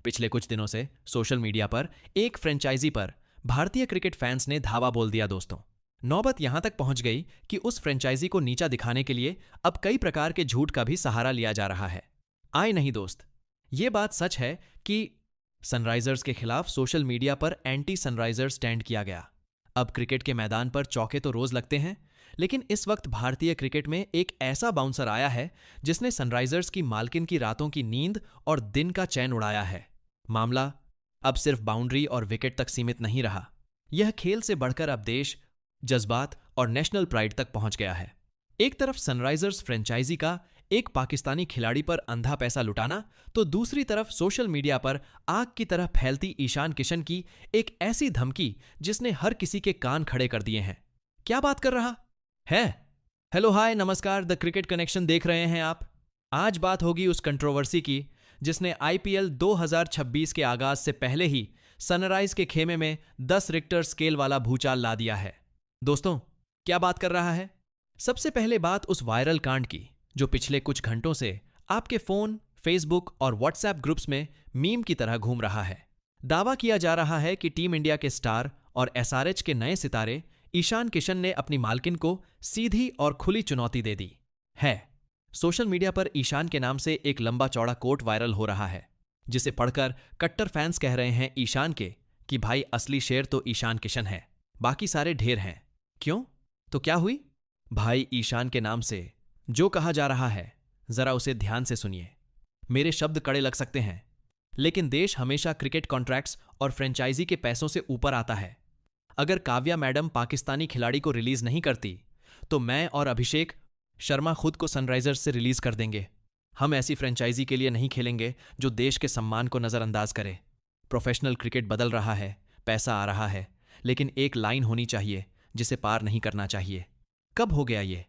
पिछले कुछ दिनों से सोशल मीडिया पर एक फ्रेंचाइजी पर भारतीय क्रिकेट फैंस ने धावा बोल दिया दोस्तों। नौबत यहां तक पहुंच गई कि उस फ्रेंचाइजी को नीचा दिखाने के लिए अब कई प्रकार के झूठ का भी सहारा लिया जा रहा है। आए नहीं दोस्त, ये बात सच है कि सनराइजर्स के खिलाफ सोशल मीडिया पर एंटी सनराइजर्स स्टैंड किया गया। अब क्रिकेट के मैदान पर चौके तो रोज लगते हैं, लेकिन इस वक्त भारतीय क्रिकेट में एक ऐसा बाउंसर आया है जिसने सनराइजर्स की मालकिन की रातों की नींद और दिन का चैन उड़ाया है। मामला अब सिर्फ बाउंड्री और विकेट तक सीमित नहीं रहा, यह खेल से बढ़कर अब देश, जज्बात और नेशनल प्राइड तक पहुंच गया है। एक तरफ सनराइजर्स फ्रेंचाइजी का एक पाकिस्तानी खिलाड़ी पर अंधा पैसा लुटाना, तो दूसरी तरफ सोशल मीडिया पर आग की तरह फैलती ईशान किशन की एक ऐसी धमकी जिसने हर किसी के कान खड़े कर दिए हैं। क्या बात कर रहा है? हेलो हाय नमस्कार, द क्रिकेट कनेक्शन देख रहे हैं आप। आज बात होगी उस कंट्रोवर्सी की जिसने आईपीएल 2026 के आगाज से पहले ही सनराइज के खेमे में 10 रिक्टर स्केल वाला भूचाल ला दिया है। दोस्तों, क्या बात कर रहा है? सबसे पहले बात उस वायरल कांड की जो पिछले कुछ घंटों से आपके फोन, फेसबुक और व्हाट्सएप ग्रुप्स में मीम की तरह घूम रहा है। दावा किया जा रहा है कि टीम इंडिया के स्टार और एसआरएच के नए सितारे ईशान किशन ने अपनी मालकिन को सीधी और खुली चुनौती दे दी है। सोशल मीडिया पर ईशान के नाम से एक लंबा चौड़ा कोट वायरल हो रहा है, जिसे पढ़कर कट्टर फैंस कह रहे हैं ईशान के कि भाई असली शेर तो ईशान किशन है, बाकी सारे ढेर हैं। क्यों? तो क्या हुई? भाई ईशान के नाम से जो कहा जा रहा है, जरा उसे ध्यान से सुनिए। मेरे शब्द कड़े लग सकते हैं, लेकिन देश हमेशा क्रिकेट कॉन्ट्रैक्ट्स और फ्रेंचाइजी के पैसों से ऊपर आता है। अगर काव्या मैडम पाकिस्तानी खिलाड़ी को रिलीज नहीं करती, तो मैं और अभिषेक शर्मा खुद को सनराइजर्स से रिलीज कर देंगे। हम ऐसी फ्रेंचाइजी के लिए नहीं खेलेंगे जो देश के सम्मान को नजरअंदाज करे। प्रोफेशनल क्रिकेट बदल रहा है, पैसा आ रहा है, लेकिन एक लाइन होनी चाहिए जिसे पार नहीं करना चाहिए। कब हो गया ये?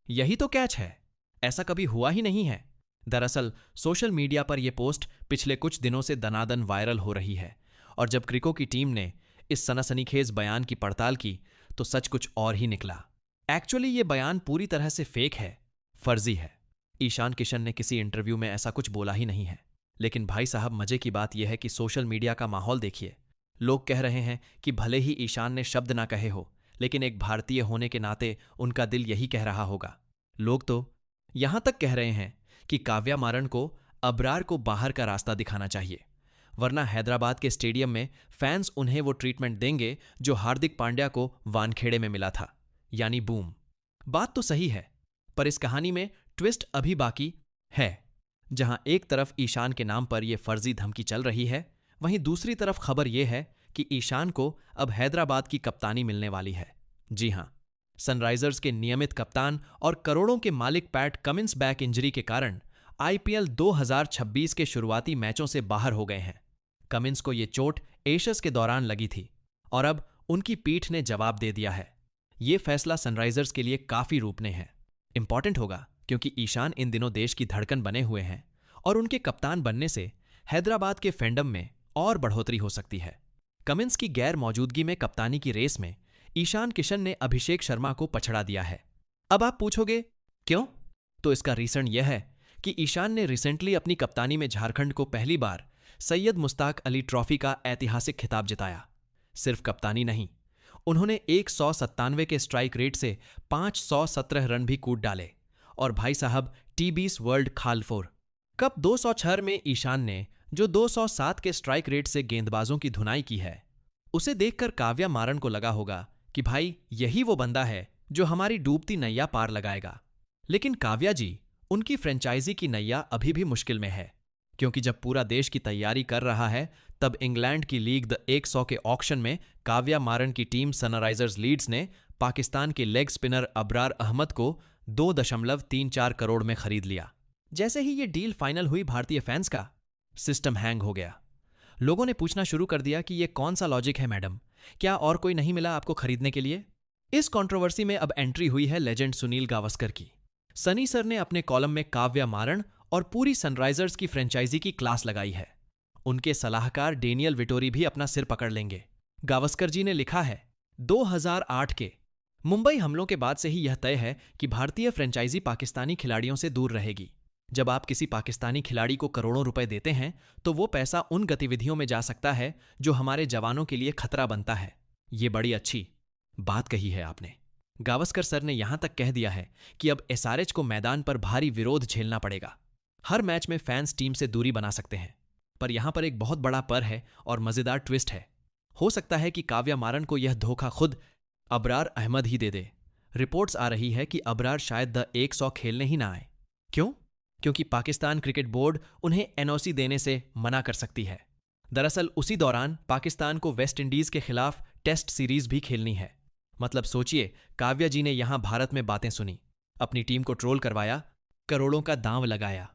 यही तो कैच है। ऐसा कभी हुआ ही नहीं है। दरअसल सोशल मीडिया पर यह पोस्ट पिछले कुछ दिनों से दनादन वायरल हो रही है, और जब क्रिको की टीम ने इस सनसनीखेज बयान की पड़ताल की तो सच कुछ और ही निकला। एक्चुअली ये बयान पूरी तरह से फेक है, फर्जी है। ईशान किशन ने किसी इंटरव्यू में ऐसा कुछ बोला ही नहीं है। लेकिन भाई साहब, मजे की बात यह है कि सोशल मीडिया का माहौल देखिए। लोग कह रहे हैं कि भले ही ईशान ने शब्द ना कहे हो, लेकिन एक भारतीय होने के नाते उनका दिल यही कह रहा होगा। लोग तो यहां तक कह रहे हैं कि काव्या मारन को अबरार को बाहर का रास्ता दिखाना चाहिए, वरना हैदराबाद के स्टेडियम में फैंस उन्हें वो ट्रीटमेंट देंगे जो हार्दिक पांड्या को वानखेड़े में मिला था, यानी बूम। बात तो सही है, पर इस कहानी में ट्विस्ट अभी बाकी है। जहां एक तरफ ईशान के नाम पर यह फर्जी धमकी चल रही है, वहीं दूसरी तरफ खबर यह है कि ईशान को अब हैदराबाद की कप्तानी मिलने वाली है। जी हां, सनराइजर्स के नियमित कप्तान और करोड़ों के मालिक पैट कमिंस बैक इंजरी के कारण आईपीएल 2026 के शुरुआती मैचों से बाहर हो गए हैं। कमिंस को यह चोट एशेज के दौरान लगी थी और अब उनकी पीठ ने जवाब दे दिया है। यह फैसला सनराइजर्स के लिए काफी रूपने है। इंपॉर्टेंट होगा क्योंकि ईशान इन दिनों देश की धड़कन बने हुए हैं, और उनके कप्तान बनने से हैदराबाद के फैंडम में और बढ़ोतरी हो सकती है। कमिंस की गैर मौजूदगी में कप्तानी की रेस में ईशान किशन ने अभिषेक शर्मा को पछड़ा दिया है। अब आप पूछोगे क्यों? तो इसका रीजन यह है कि ईशान ने रिसेंटली अपनी कप्तानी में झारखंड को पहली बार सैयद मुश्ताक अली ट्रॉफी का ऐतिहासिक खिताब जिताया। सिर्फ कप्तानी नहीं, उन्होंने 197 के स्ट्राइक रेट से 517 रन भी कूद डाले। और भाई साहब, टी20 वर्ल्ड खालफोर कप 206 में ईशान ने जो 207 के स्ट्राइक रेट से गेंदबाजों की धुनाई की है, उसे देखकर काव्या मारन को लगा होगा कि भाई यही वो बंदा है जो हमारी डूबती नैया पार लगाएगा। लेकिन काव्या जी, उनकी फ्रेंचाइजी की नैया अभी भी मुश्किल में है, क्योंकि जब पूरा देश की तैयारी कर रहा है, तब इंग्लैंड की लीग द 100 के ऑक्शन में काव्या मारन की टीम सनराइजर्स लीड्स ने पाकिस्तान के लेग स्पिनर अबरार अहमद को 2.34 करोड़ में खरीद लिया। जैसे ही ये डील फाइनल हुई, भारतीय फैंस का सिस्टम हैंग हो गया। लोगों ने पूछना शुरू कर दिया कि ये कौन सा लॉजिक है मैडम, क्या और कोई नहीं मिला आपको खरीदने के लिए? इस कंट्रोवर्सी में अब एंट्री हुई है लेजेंड सुनील गावस्कर की। सनी सर ने अपने कॉलम में काव्या मारन और पूरी सनराइजर्स की फ्रेंचाइजी की क्लास लगाई है। उनके सलाहकार डेनियल विटोरी भी अपना सिर पकड़ लेंगे। गावस्कर जी ने लिखा है, 2008 के मुंबई हमलों के बाद से ही यह तय है कि भारतीय फ्रेंचाइजी पाकिस्तानी खिलाड़ियों से दूर रहेगी। जब आप किसी पाकिस्तानी खिलाड़ी को करोड़ों रुपए देते हैं तो वो पैसा उन गतिविधियों में जा सकता है जो हमारे जवानों के लिए खतरा बनता है। ये बड़ी अच्छी बात कही है आपने। गावस्कर सर ने यहां तक कह दिया है कि अब एसआरएच को मैदान पर भारी विरोध झेलना पड़ेगा। हर मैच में फैंस टीम से दूरी बना सकते हैं, पर यहां पर एक बहुत बड़ा पर है और मजेदार ट्विस्ट है। हो सकता है कि काव्या मारन को यह धोखा खुद अबरार अहमद ही दे दे। रिपोर्ट्स आ रही है कि अबरार शायद द 100 खेलने ही ना आए। क्यों? क्योंकि पाकिस्तान क्रिकेट बोर्ड उन्हें एनओसी देने से मना कर सकती है। दरअसल उसी दौरान पाकिस्तान को वेस्ट इंडीज के खिलाफ टेस्ट सीरीज भी खेलनी है। मतलब सोचिए, काव्या जी ने यहां भारत में बातें सुनी, अपनी टीम को ट्रोल करवाया, करोड़ों का दांव लगाया